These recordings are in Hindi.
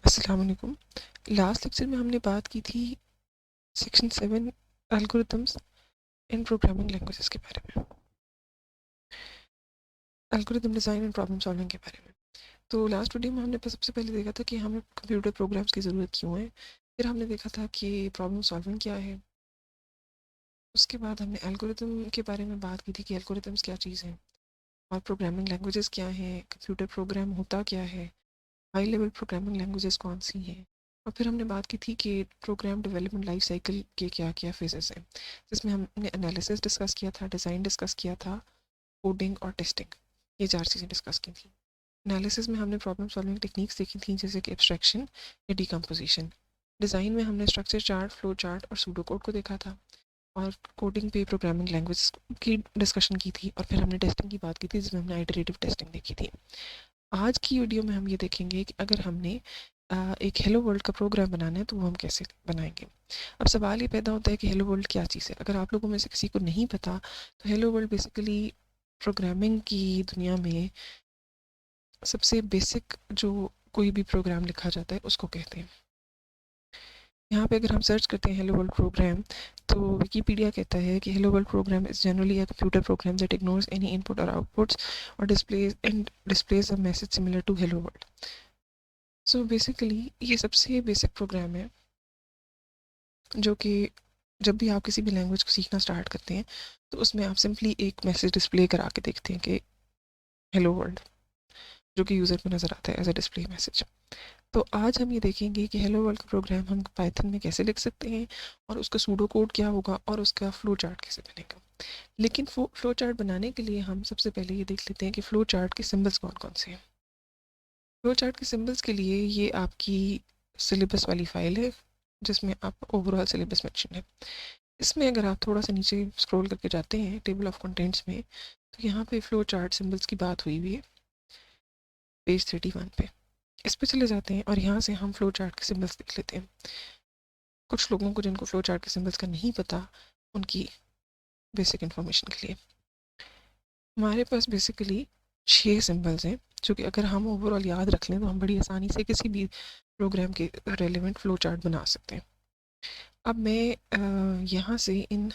अस्सलाम वालेकुम। लास्ट लेक्चर में हमने बात की थी सेक्शन 7 एल्गोरिथम्स इन प्रोग्रामिंग लैंग्वेजेस के बारे में, algorithm design and problem solving के बारे में। तो लास्ट वीडियो में हमने सबसे पहले देखा था कि हमें कंप्यूटर प्रोग्राम्स की ज़रूरत क्यों है। फिर हमने देखा था कि प्रॉब्लम सॉल्विंग क्या है। उसके बाद हमने एल्गोरिथम के बारे में बात की थी कि एल्गोरिथम्स क्या चीज़ हैं और प्रोग्रामिंग लैंग्वेजेस क्या हैं, कंप्यूटर प्रोग्राम होता क्या है, हाई लेवल प्रोग्रामिंग लैंग्वेजेस कौन सी हैं। और फिर हमने बात की थी कि प्रोग्राम डेवलपमेंट लाइफ साइकिल के क्या क्या फेजेस हैं, जिसमें हमने एनालिसिस डिस्कस किया था, डिज़ाइन डिस्कस किया था, कोडिंग और टेस्टिंग, ये 4 चीज़ें डिस्कस की थी। एनालिसिस में हमने प्रॉब्लम सॉल्विंग टेक्निक्स देखी थी, जैसे कि एब्स्ट्रैक्शन या डिकम्पोजिशन। डिज़ाइन में हमने स्ट्रक्चर चार्ट, फ्लो चार्ट और सूडो कोड को देखा था। और कोडिंग पे प्रोग्रामिंग लैंग्वेज की डिस्कशन की थी। और फिर हमने टेस्टिंग की बात की थी, जिसमें हमने आइटरेटिव टेस्टिंग देखी थी। आज की वीडियो में हम ये देखेंगे कि अगर हमने एक हेलो वर्ल्ड का प्रोग्राम बनाना है तो वो हम कैसे बनाएंगे। अब सवाल ये पैदा होता है कि हेलो वर्ल्ड क्या चीज़ है। अगर आप लोगों में से किसी को नहीं पता तो हेलो वर्ल्ड बेसिकली प्रोग्रामिंग की दुनिया में सबसे बेसिक जो कोई भी प्रोग्राम लिखा जाता है उसको कहते हैं। यहाँ पे अगर हम सर्च करते हैं हेलो वर्ल्ड प्रोग्राम, तो विकीपीडिया कहता है कि hello world program is generally a computer program that ignores any input और आउटपुट्स और displays a message similar to hello world. So basically ये सबसे बेसिक प्रोग्राम है, जो कि जब भी आप किसी भी लैंग्वेज को सीखना स्टार्ट करते हैं तो उसमें आप सिंपली एक मैसेज डिस्प्ले करा के देखते हैं कि हेलो वर्ल्ड, जो कि यूज़र को नज़र आता है एज अ डिस्प्ले मैसेज। तो आज हम ये देखेंगे कि हेलो वर्ल्ड का प्रोग्राम हम पाइथन में कैसे लिख सकते हैं और उसका सूडो कोड क्या होगा और उसका फ्लो चार्ट कैसे बनेगा। लेकिन फ्लो चार्ट बनाने के लिए हम सबसे पहले ये देख लेते हैं कि फ्लो चार्ट के सिंबल्स कौन कौन से हैं। फ्लो चार्ट के सिंबल्स के लिए ये आपकी सिलेबस वाली फाइल है, जिसमें आप ओवरऑल सिलेबस मेंशन है। इसमें अगर आप थोड़ा सा नीचे स्क्रॉल करके जाते हैं टेबल ऑफ कंटेंट्स में, तो यहाँ पे फ्लो चार्ट सिंबल्स की बात हुई हुई है पेज 31 पे। इस पे चले जाते हैं और यहाँ से हम फ्लो चार्ट के सिंबल्स देख लेते हैं। कुछ लोगों को जिनको फ्लो चार्ट के सिंबल्स का नहीं पता, उनकी बेसिक इन्फॉर्मेशन के लिए हमारे पास बेसिकली 6 सिंबल्स हैं, जो कि अगर हम ओवरऑल याद रख लें तो हम बड़ी आसानी से किसी भी प्रोग्राम के रेलिवेंट फ्लो चार्ट बना सकते हैं। अब मैं यहाँ से इन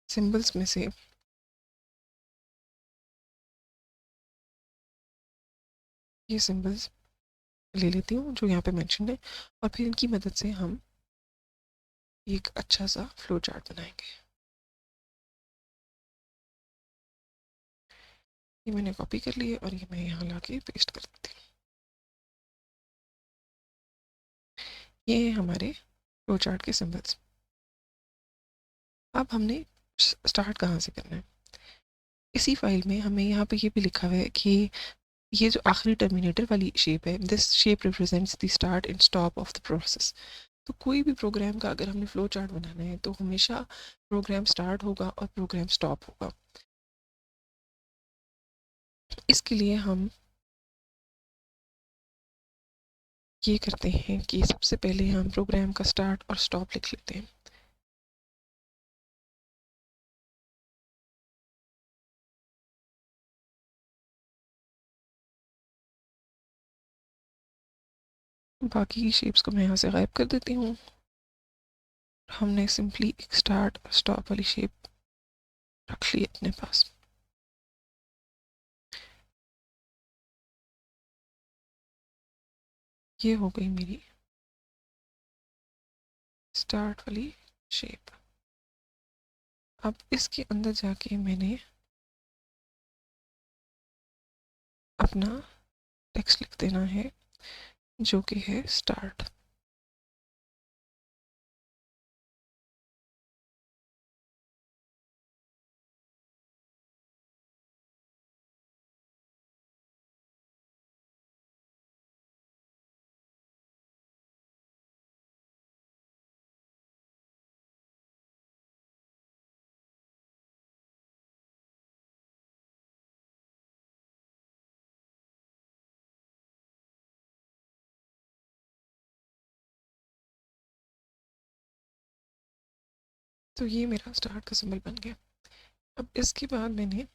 सिंबल्स में से ये सिंबल्स ले लेती हूँ जो यहाँ पे मेंशन है, और फिर इनकी मदद से हम एक अच्छा सा फ्लो चार्ट बनाएंगे। ये मैंने कॉपी कर लिए और ये मैं यहाँ ला के पेस्ट कर देती हूँ। ये है हमारे फ्लो चार्ट के सिंबल्स। अब हमने स्टार्ट कहाँ से करना है। इसी फाइल में हमें यहाँ पे ये भी लिखा हुआ है कि ये जो आखिरी टर्मिनेटर वाली शेप है, this shape represents the start and stop of the process. तो कोई भी प्रोग्राम का अगर हमने फ्लो चार्ट बनाना है तो हमेशा प्रोग्राम स्टार्ट होगा और प्रोग्राम स्टॉप होगा। इसके लिए हम ये करते हैं कि सबसे पहले हम प्रोग्राम का स्टार्ट और स्टॉप लिख लेते हैं। बाकी शेप्स को मैं यहाँ से गायब कर देती हूँ। हमने सिंपली एक स्टार्ट और स्टॉप वाली शेप रख ली अपने पास। ये हो गई मेरी स्टार्ट वाली शेप। अब इसके अंदर जाके मैंने अपना टेक्स्ट लिख देना है, जो कि है स्टार्ट। तो ये मेरा स्टार्ट का सिंबल बन गया। अब इसके बाद मैंने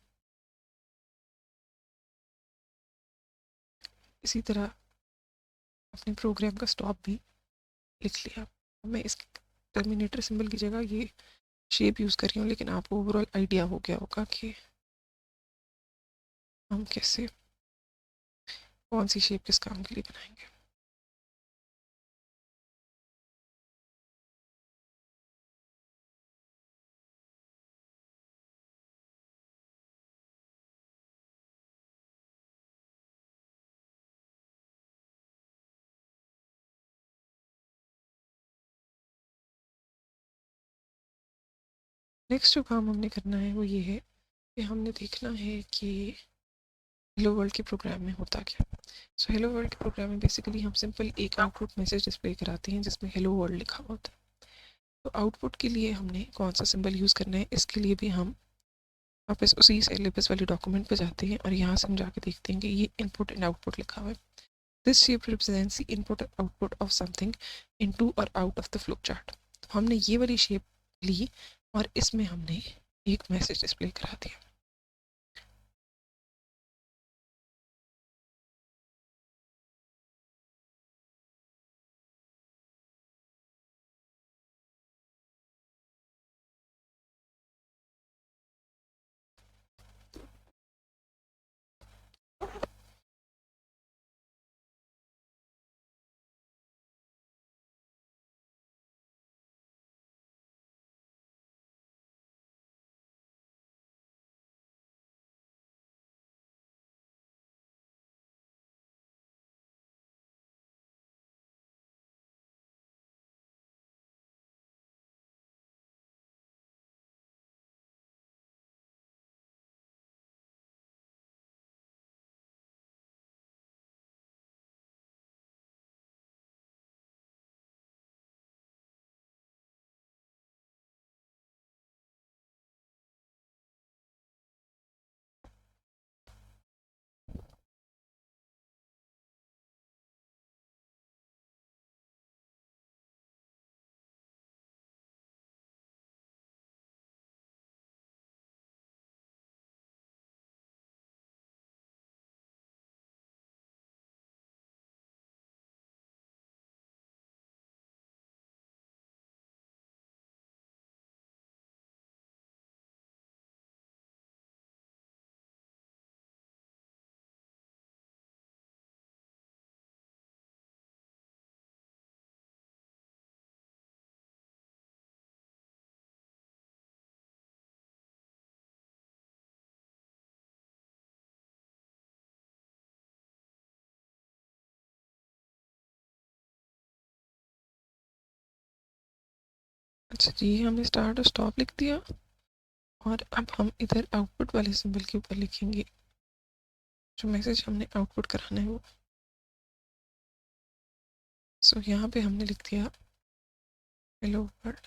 इसी तरह अपने प्रोग्राम का स्टॉप भी लिख लिया। मैं इस टर्मिनेटर सिंबल की जगह ये शेप यूज़ कर रही हूँ, लेकिन आपको ओवरऑल आइडिया हो गया होगा कि हम कैसे कौन सी शेप किस काम के लिए बनाएंगे। नेक्स्ट जो काम हमने करना है वो ये है कि हमने देखना है कि हेलो वर्ल्ड के प्रोग्राम में होता क्या। सो हेलो वर्ल्ड के प्रोग्राम में बेसिकली हम सिंपल एक आउटपुट मैसेज डिस्प्ले कराते हैं जिसमें हेलो वर्ल्ड लिखा होता है। तो आउटपुट के लिए हमने कौन सा सिंबल यूज़ करना है, इसके लिए भी हम वापस उसी सिलेबस वाले डॉक्यूमेंट पे जाते हैं और यहाँ से हम जाके देखते हैं कि ये इनपुट एंड आउटपुट लिखा हुआ है। This shape represents the input output of something into और out of the flow chart. तो हमने ये वाली शेप ली और इसमें हमने एक मैसेज डिस्प्ले करा दिया। अच्छा जी, हमने स्टार्ट और स्टॉप लिख दिया और अब हम इधर आउटपुट वाले सिंबल के ऊपर लिखेंगे जो मैसेज हमने आउटपुट कराना है वो। सो यहाँ पे हमने लिख दिया हेलो वर्ल्ड।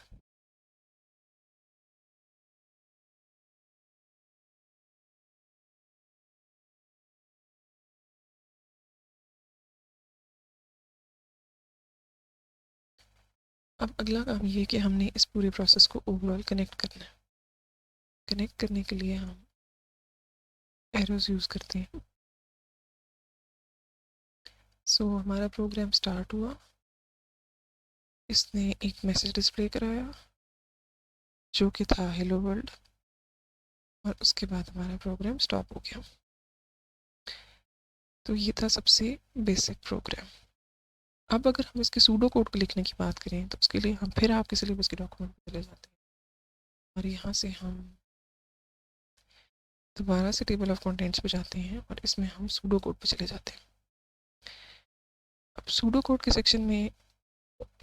अब अगला काम ये है कि हमने इस पूरे प्रोसेस को ओवरऑल कनेक्ट करना है। कनेक्ट करने के लिए हम एरोज यूज़ करते हैं। सो हमारा प्रोग्राम स्टार्ट हुआ, इसने एक मैसेज डिस्प्ले कराया जो कि था हेलो वर्ल्ड, और उसके बाद हमारा प्रोग्राम स्टॉप हो गया। तो ये था सबसे बेसिक प्रोग्राम। अब अगर हम इसके सूडो कोड को लिखने की बात करें तो उसके लिए हम फिर आपके सिलेबस के डॉक्यूमेंट में चले जाते हैं और यहाँ से हम दोबारा से टेबल ऑफ कंटेंट्स पे जाते हैं और इसमें हम सूडो कोड पे चले जाते हैं। अब सूडो कोड के सेक्शन में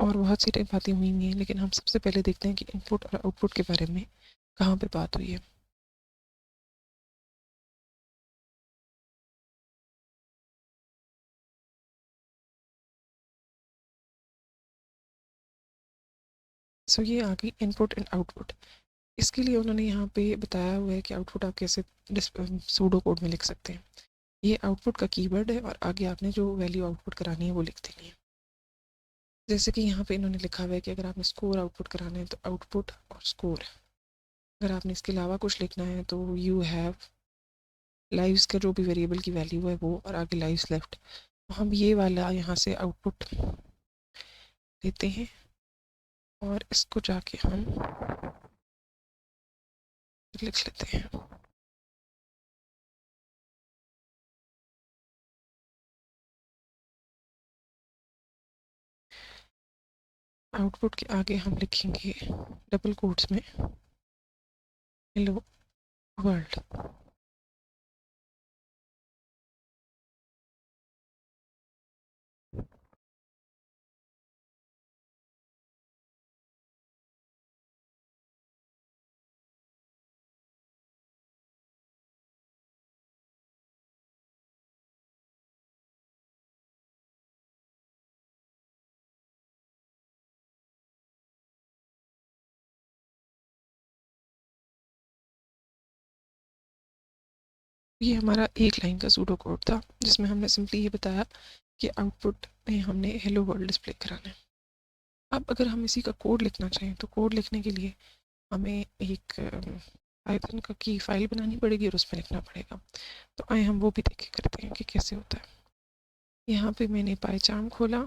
और बहुत सी टाइप बातें हुई हैं, लेकिन हम सबसे पहले देखते हैं कि इनपुट और आउटपुट के बारे में कहाँ पे बात हुई है। सो ये आ गई इनपुट एंड आउटपुट। इसके लिए उन्होंने यहाँ पे बताया हुआ है कि आउटपुट आप कैसे सूडो कोड में लिख सकते हैं। ये आउटपुट का कीवर्ड है और आगे आपने जो वैल्यू आउटपुट करानी है वो लिख देनी है। जैसे कि यहाँ पे इन्होंने लिखा हुआ है कि अगर आपने स्कोर आउटपुट कराना है तो आउटपुट और स्कोर। अगर आपने इसके अलावा कुछ लिखना है तो यू हैव लाइव्स का जो भी वेरिएबल की वैल्यू है वो, और आगे लाइव्स लेफ्ट। हम ये वाला यहाँ से आउटपुट लेते हैं और इसको जाके हम लिख लेते हैं। आउटपुट के आगे हम लिखेंगे डबल कोट्स में हेलो वर्ल्ड। ये हमारा एक लाइन का सूडो कोड था जिसमें हमने सिंपली ये बताया कि आउटपुट में हमने हेलो वर्ल्ड डिस्प्ले कराना है। अब अगर हम इसी का कोड लिखना चाहें तो कोड लिखने के लिए हमें एक पाइथन का की फाइल बनानी पड़ेगी और उसमें लिखना पड़ेगा। तो आए हम वो भी देख के करते हैं कि कैसे होता है। यहाँ पे मैंने पाइचार्म खोला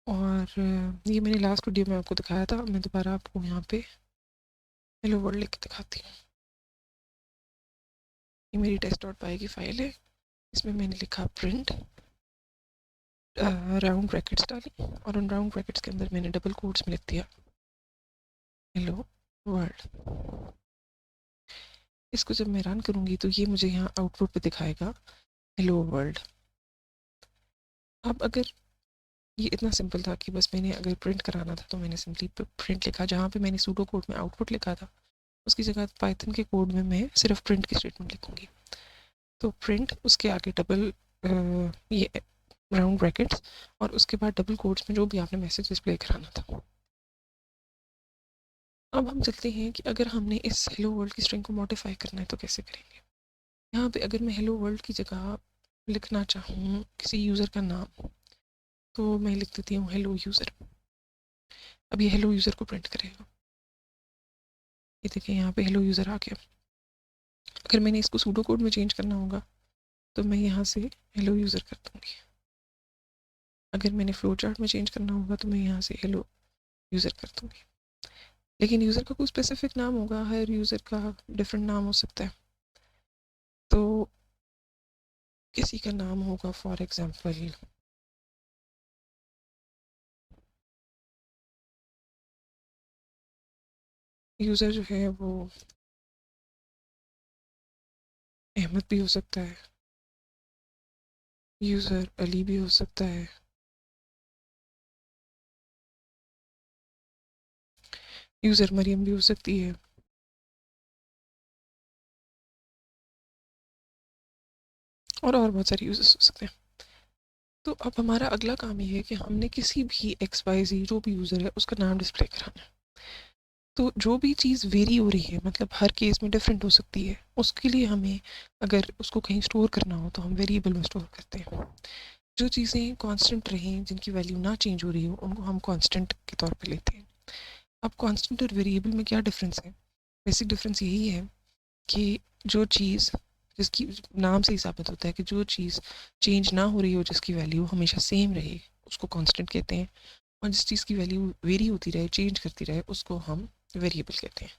और ये मैंने लास्ट वीडियो में आपको दिखाया था। मैं दोबारा आपको यहाँ पे हेलो वर्ल्ड लिख के दिखाती हूँ। ये मेरी टेस्ट डॉट पाई की फाइल है। इसमें मैंने लिखा प्रिंट राउंड ब्रैकेट्स डाली और उन राउंड ब्रैकेट्स के अंदर मैंने डबल कोट्स में लिख दिया हेलो वर्ल्ड। इसको जब मैं रन करूँगी तो ये मुझे यहाँ आउटपुट पे दिखाएगा हेलो वर्ल्ड। अब अगर ये इतना सिंपल था कि बस मैंने अगर प्रिंट कराना था तो मैंने सिंपली प्रिंट लिखा। जहाँ पे मैंने सूडो कोड में आउटपुट लिखा था उसकी जगह पाइथन के कोड में मैं सिर्फ प्रिंट की स्टेटमेंट लिखूँगी। तो प्रिंट उसके आगे डबल ये राउंड ब्रैकेट्स और उसके बाद डबल कोट्स में जो भी आपने मैसेज डिस्प्ले कराना था। अब हम चलते हैं कि अगर हमने इस हेलो वर्ल्ड की स्ट्रिंग को मॉडिफाई करना है तो कैसे करेंगे। यहाँ पे अगर मैं हेलो वर्ल्ड की जगह लिखना चाहूँ किसी यूज़र का नाम तो मैं लिख देती हूँ हेलो यूज़र। अब ये हेलो यूज़र को प्रिंट करेगा। ये देखिए यहाँ पे हेलो यूज़र आ गया। अगर मैंने इसको सूडो कोड में चेंज करना होगा तो मैं यहाँ से हेलो यूज़र कर दूँगी। अगर मैंने फ्लो चार्ट में चेंज करना होगा तो मैं यहाँ से हेलो यूज़र कर दूँगी। लेकिन यूज़र का कोई स्पेसिफिक नाम होगा, हर यूज़र का डिफरेंट नाम हो सकता है। तो किसी का नाम होगा फॉर एग्ज़ाम्पल यूज़र जो है वो अहमद भी हो सकता है, यूज़र अली भी हो सकता है, यूज़र मरियम भी हो सकती है। और बहुत सारे यूज़र्स हो सकते हैं। तो अब हमारा अगला काम ये है कि हमने किसी भी एक्स वाई जी जो भी यूज़र है उसका नाम डिस्प्ले कराना है। तो जो भी चीज़ वेरी हो रही है मतलब हर केस में डिफरेंट हो सकती है, उसके लिए हमें अगर उसको कहीं स्टोर करना हो तो हम वेरिएबल में स्टोर करते हैं। जो चीज़ें कांस्टेंट रहें जिनकी वैल्यू ना चेंज हो रही हो उनको हम कांस्टेंट के तौर पे लेते हैं। अब कांस्टेंट और वेरिएबल में क्या डिफरेंस है? बेसिक डिफरेंस यही है कि जो चीज़ जिसकी नाम से ही साबित होता है कि जो चीज़ चेंज ना हो रही हो जिसकी वैल्यू हमेशा सेम रहे उसको कांस्टेंट कहते हैं और जिस चीज़ की वैल्यू वेरी होती रहे चेंज करती रहे उसको हम वेरिएबल कहते हैं।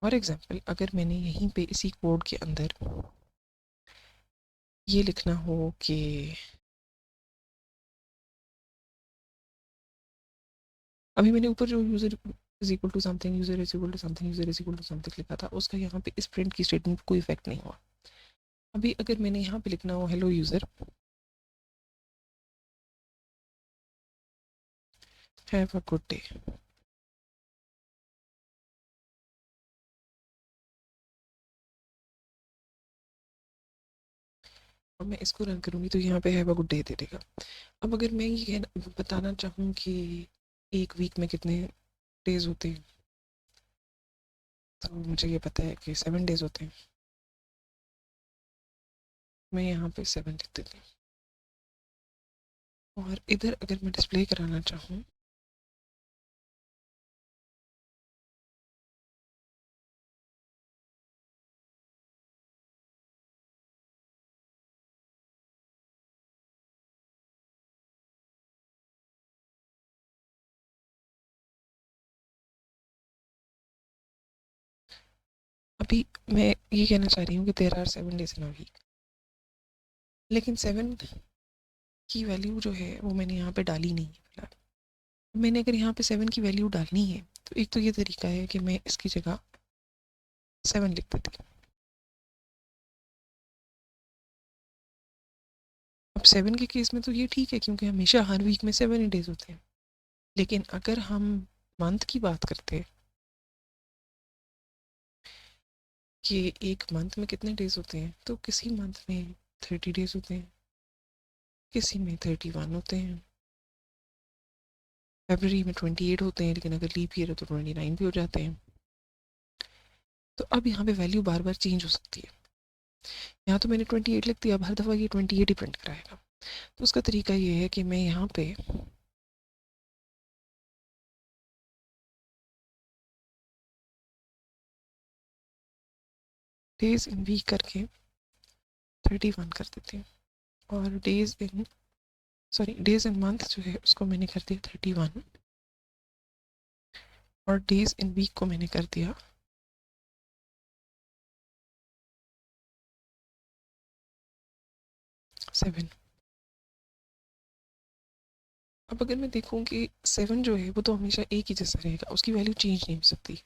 फॉर एग्जांपल अगर मैंने यहीं पे इसी कोड के अंदर ये लिखना हो कि अभी मैंने ऊपर जो user is equal to something, user is equal to something, user is equal to something लिखा था उसका यहाँ पे इस प्रिंट की स्टेटमेंट कोई इफेक्ट नहीं हुआ। अभी अगर मैंने यहाँ पे लिखना हो hello user have a good day, और मैं इसको रन करूँगी तो यहाँ पे have a good day they देगा। अब अगर मैं ये बताना चाहूँ कि एक वीक में कितने डेज होते हैं तो मुझे ये पता है कि 7 डेज होते हैं। मैं यहाँ पे 7 लिख देती हूँ और इधर अगर मैं डिस्प्ले कराना चाहूँ अभी मैं ये कहना चाह रही हूँ कि there are 7 days in a week, लेकिन 7 की वैल्यू जो है वो मैंने यहाँ पे डाली नहीं है फिलहाल। मैंने अगर यहाँ पे 7 की वैल्यू डालनी है तो एक तो ये तरीका है कि मैं इसकी जगह 7 लिख देती हूँ। अब 7 के केस में तो ये ठीक है क्योंकि हमेशा हर वीक में 7 ही डेज होते हैं, लेकिन अगर हम मंथ की बात करते हैं कि एक मंथ में कितने डेज होते हैं, तो किसी मंथ में 30 डेज होते हैं, किसी में 31 होते हैं, फरवरी में 28 होते हैं, लेकिन अगर लीप ईयर है तो 29 भी हो जाते हैं। तो अब यहाँ पे वैल्यू बार बार चेंज हो सकती है। यहाँ तो मैंने 28 लिख दिया, अब हर दफ़ा ये 28 ही प्रिंट कराएगा। तो उसका तरीका ये है कि मैं यहाँ पे डेज इन वीक करके 31 कर देती हूँ, और डेज इन मंथ जो है उसको मैंने कर दिया 31, और डेज इन वीक को मैंने कर दिया 7। अब अगर मैं देखूँ कि 7 जो है वो तो हमेशा एक ही जैसा रहेगा, उसकी वैल्यू चेंज नहीं हो सकती,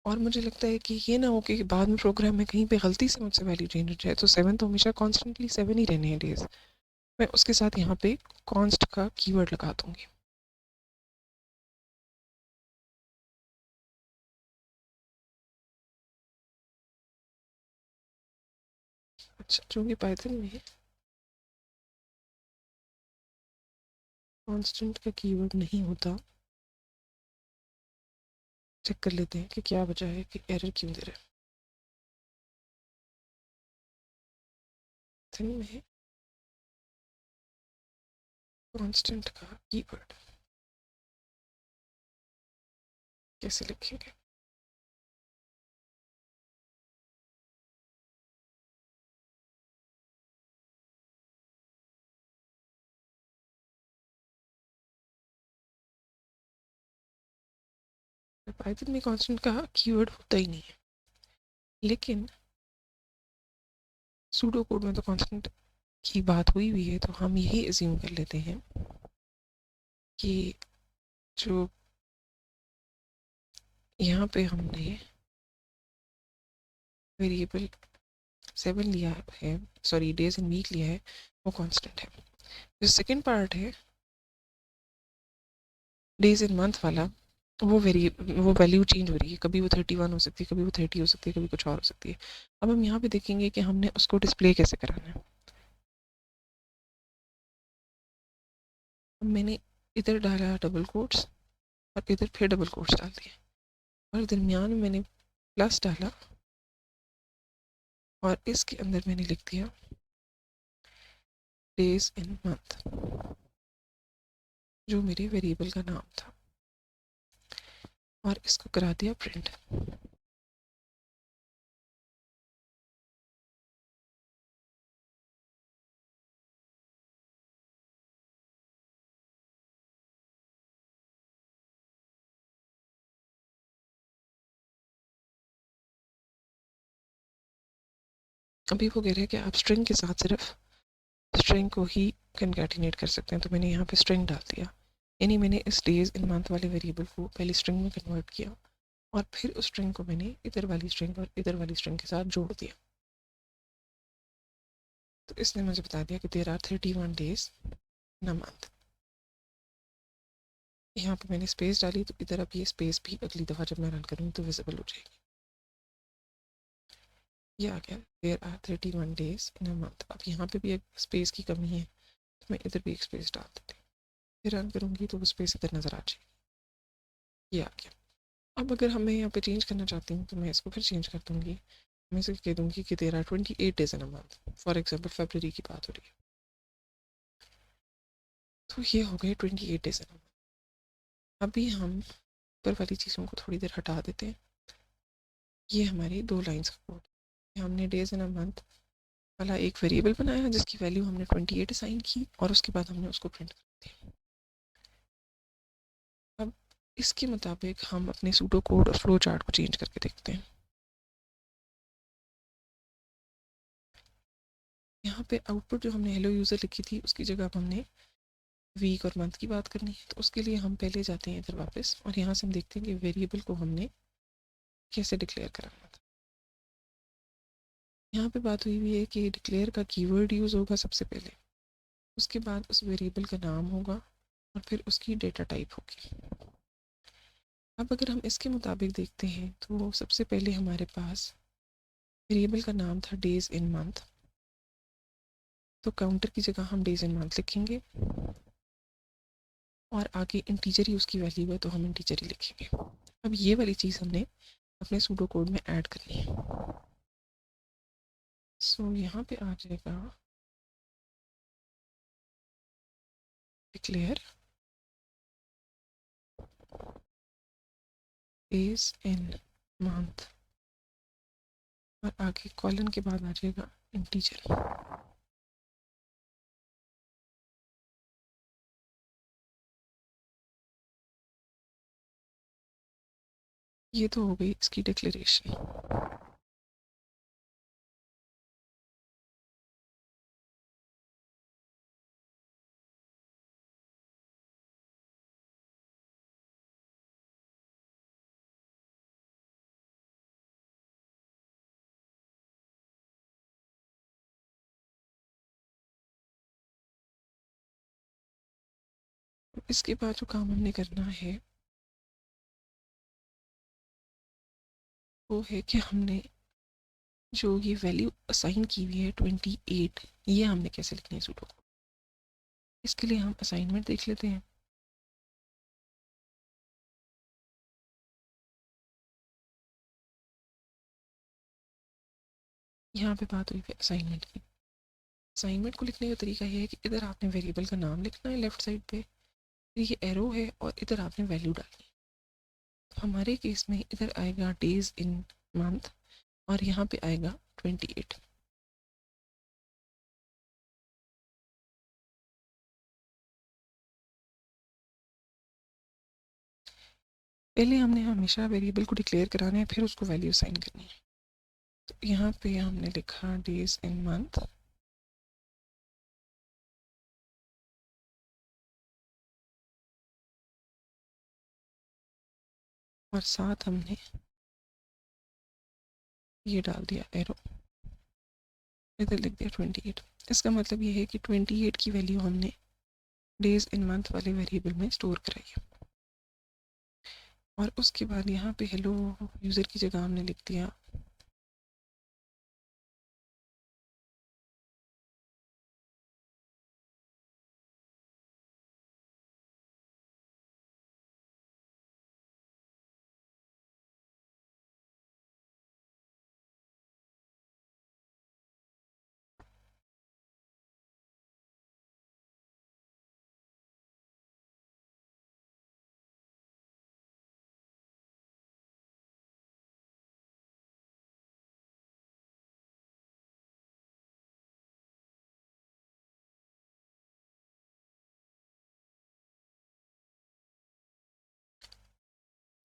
और मुझे लगता है कि ये ना हो कि बाद में प्रोग्राम में कहीं पे गलती से मुझसे वैल्यू चेंज हो जाए, तो 7 तो हमेशा कॉन्स्टेंटली 7 ही रहने हैं डेज। मैं उसके साथ यहाँ पे कॉन्स्ट का कीवर्ड लगा दूँगी। अच्छा, चूँकि पाइथन में कॉन्स्टेंट का कीवर्ड नहीं होता, चेक कर लेते हैं कि क्या वजह है कि एरर क्यों दे रहा है। पाइथन में कॉन्स्टेंट का कीवर्ड कैसे लिखेंगे? पाइथन में कांस्टेंट का कीवर्ड होता ही नहीं है, लेकिन सूडो कोड में तो कांस्टेंट की बात हुई हुई है, तो हम यही अज्यूम कर लेते हैं कि जो यहाँ पे हमने वेरिएबल 7 लिया है, सॉरी डेज इन वीक लिया है, वो कांस्टेंट है। जो सेकंड पार्ट है डेज इन मंथ वाला, वो वैल्यू चेंज हो रही है, कभी वो 31 हो सकती है, कभी वो 30 हो सकती है, कभी कुछ और हो सकती है। अब हम यहाँ पे देखेंगे कि हमने उसको डिस्प्ले कैसे कराना है। अब मैंने इधर डाला डबल कोट्स और इधर फिर डबल कोट्स डाल दिए, और दरमियान में मैंने प्लस डाला, और इसके अंदर मैंने लिख दिया डेज इन मंथ, जो मेरे वेरिएबल का नाम था, और इसको करा दिया प्रिंट। अभी वो कह रहे हैं कि आप स्ट्रिंग के साथ सिर्फ स्ट्रिंग को ही कंकैटिनेट कर सकते हैं, तो मैंने यहाँ पे स्ट्रिंग डाल दिया, यानी मैंने इस डेज इन मंथ वाले वेरिएबल को पहले स्ट्रिंग में कन्वर्ट किया, और फिर उस स्ट्रिंग को मैंने इधर वाली स्ट्रिंग और इधर वाली स्ट्रिंग के साथ जोड़ दिया। तो इसने मुझे बता दिया कि there are 31 days in a month. यहाँ पे मैंने स्पेस डाली, तो इधर अब ये स्पेस भी अगली दफ़ा जब मैं रन करूँगी तो विजिबल हो जाएगी। ये आ गया there are 31 days in a month. अब यहाँ पे भी एक स्पेस की कमी है, तो मैं इधर भी एक स्पेस डाल देती हूँ, फिर रन करूँगी तो वो स्पेस इधर नज़र आ जाएगी। ये आ गया। अब अगर हमें यहाँ पे चेंज करना चाहती हूँ तो मैं इसको फिर चेंज कर दूँगी, मैं इसे कह दूँगी कि there are 28 days in a month, for example फरवरी की बात हो रही है, तो ये हो गए 28 डेज इन अ मंथ। अभी हम ऊपर वाली चीज़ों को थोड़ी देर हटा देते हैं। ये हमारी 2 लाइन्स का कोड है। हमने डेज इन अ मंथ वाला एक वेरिएबल बनाया जिसकी वैल्यू हमने 28 असाइन की, और उसके बाद हमने उसको प्रिंट कर दिया। अब इसके मुताबिक हम अपने सूडो कोड और फ्लो चार्ट को चेंज करके देखते हैं। यहाँ पे आउटपुट जो हमने हेलो यूज़र लिखी थी उसकी जगह अब हमने वीक और मंथ की बात करनी है। तो उसके लिए हम पहले जाते हैं इधर वापस और यहाँ से हम देखते हैं कि वेरिएबल को हमने कैसे डिक्लेयर कराना था। यहाँ पे बात हुई हुई है कि डिक्लेयर का कीवर्ड यूज़ होगा सबसे पहले, उसके बाद उस वेरिएबल का नाम होगा और फिर उसकी डेटा टाइप होगी। अब अगर हम इसके मुताबिक देखते हैं तो सबसे पहले हमारे पास वेरिएबल का नाम था डेज इन मंथ, तो काउंटर की जगह हम डेज इन मंथ लिखेंगे और आगे इंटीजर ही उसकी वैल्यू है तो हम इंटीजर ही लिखेंगे। अब ये वाली चीज़ हमने अपने सूडो कोड में ऐड करनी है। सो यहाँ पे आ जाएगा डिक्लेयर डेज इन मंथ और आगे कॉलन के बाद आ जाएगा इंटीजर। ये तो हो गई इसकी डिक्लेरेशन। इसके बाद जो काम हमने करना है वो है कि हमने जो ये वैल्यू असाइन की हुई है 28, ये हमने कैसे लिखनी है सूडो को। इसके लिए हम असाइनमेंट देख लेते हैं। यहाँ पे बात हुई है असाइनमेंट की। असाइनमेंट को लिखने का तरीका ये है कि इधर आपने वेरिएबल का नाम लिखना है लेफ्ट साइड पे, फिर ये एरो है और इधर आपने वैल्यू डालनी है। तो हमारे केस में इधर आएगा डेज इन मंथ और यहाँ पे आएगा 28। पहले हमने हमेशा वेरिएबल को डिक्लेयर कराना है फिर उसको वैल्यू असाइन करनी है। तो यहाँ पे हमने लिखा डेज इन मंथ और साथ हमने ये डाल दिया एरो, इधर लिख दिया 28। इसका मतलब ये है कि 28 की वैल्यू हमने डेज इन मंथ वाले वेरिएबल में स्टोर कराई है। और उसके बाद यहाँ पे हेलो यूज़र की जगह हमने लिख दिया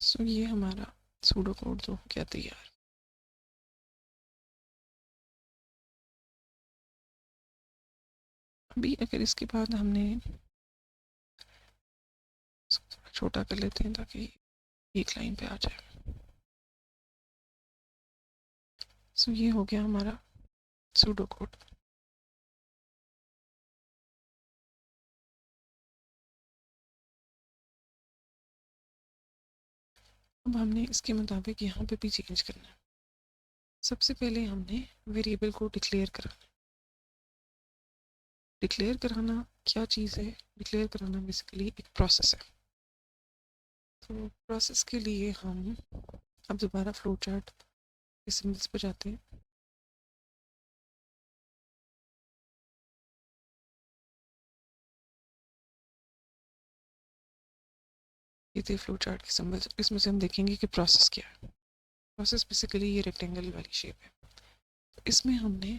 सो ये हमारा सूडो कोड जो हो गया तैयार। अभी अगर इसके बाद हमने छोटा कर लेते हैं ताकि एक लाइन पे आ जाए। सो ये हो गया हमारा सूडो कोड। अब हमने इसके मुताबिक यहाँ पे भी चेंज करना है। सबसे पहले हमने वेरिएबल को डिक्लेयर कराना। डिक्लेयर कराना क्या चीज़ है? डिक्लेयर कराना बेसिकली एक प्रोसेस है। तो प्रोसेस के लिए हम अब दोबारा फ्लो चार्ट के सिम्बल्स पर जाते हैं। ये थे फ्लो चार्ट के सिम्बल्स। इसमें से हम देखेंगे कि प्रोसेस क्या है। प्रोसेस बेसिकली ये रेक्टेंगल वाली शेप है। तो इसमें हमने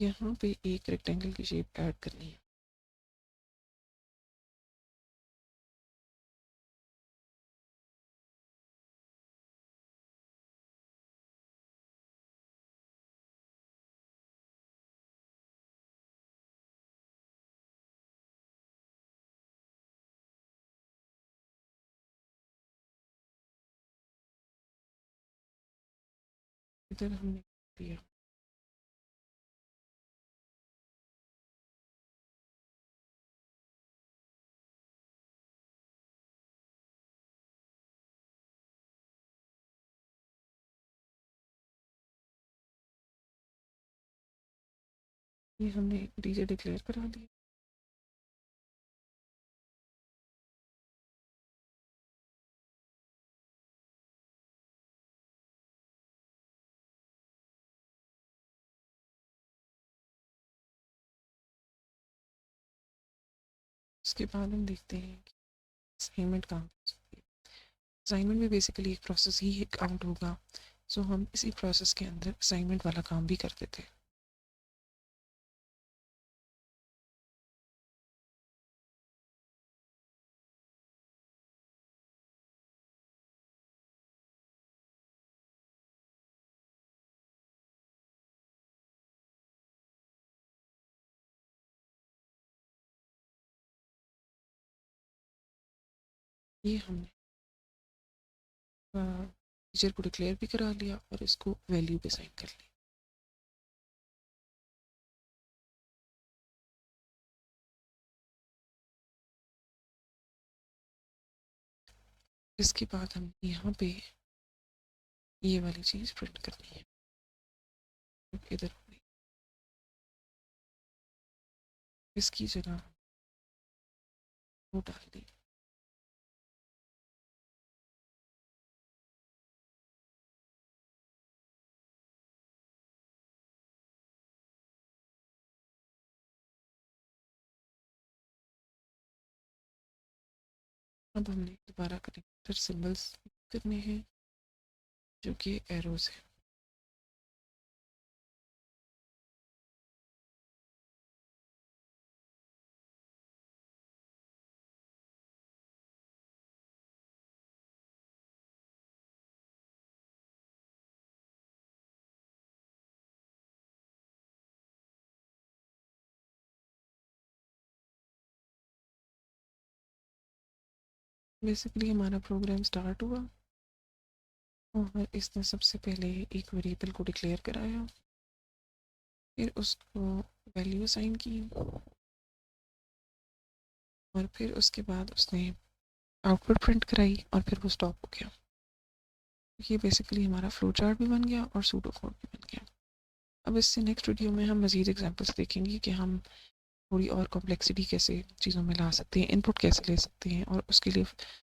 यहाँ पे एक रेक्टेंगल की शेप ऐड करनी है। इधर हमने दिया ये हमने डीजे डिक्लेयर करा दिया। उसके बाद हम देखते हैं कि असाइनमेंट कहाँ हो सकती है। असाइनमेंट में बेसिकली एक प्रोसेस ही काउंट होगा, सो हम इसी प्रोसेस के अंदर असाइनमेंट वाला काम भी करते थे। ये हमने टीचर को डिक्लेयर भी करा लिया और इसको वैल्यू पे साइन कर लिया। इसके बाद हम यहाँ पे ये वाली चीज़ प्रिंट करनी है। इधर होगी इसकी जगह वो डाल दी। अब हमने दोबारा कनेक्टर सिंबल्स करने हैं जो कि एरोज है। बेसिकली हमारा प्रोग्राम स्टार्ट हुआ और इसने सबसे पहले एक वेरिएबल को डिक्लेयर कराया, फिर उसको वैल्यू असाइन की और फिर उसके बाद उसने आउटपुट प्रिंट कराई और फिर वो स्टॉप हो गया। ये बेसिकली हमारा फ्लो चार्ट भी बन गया और सूडो कोड भी बन गया। अब इससे नेक्स्ट वीडियो में हम मज़ीद एग्जांपल्स देखेंगे कि हम थोड़ी और कॉम्प्लेक्सिटी कैसे चीज़ों में ला सकते हैं, इनपुट कैसे ले सकते हैं और उसके लिए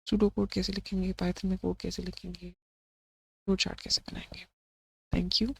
सूडो कोड कैसे लिखेंगे, पाइथन में कोड कैसे लिखेंगे, फ्लो चार्ट कैसे बनाएंगे। Thank you.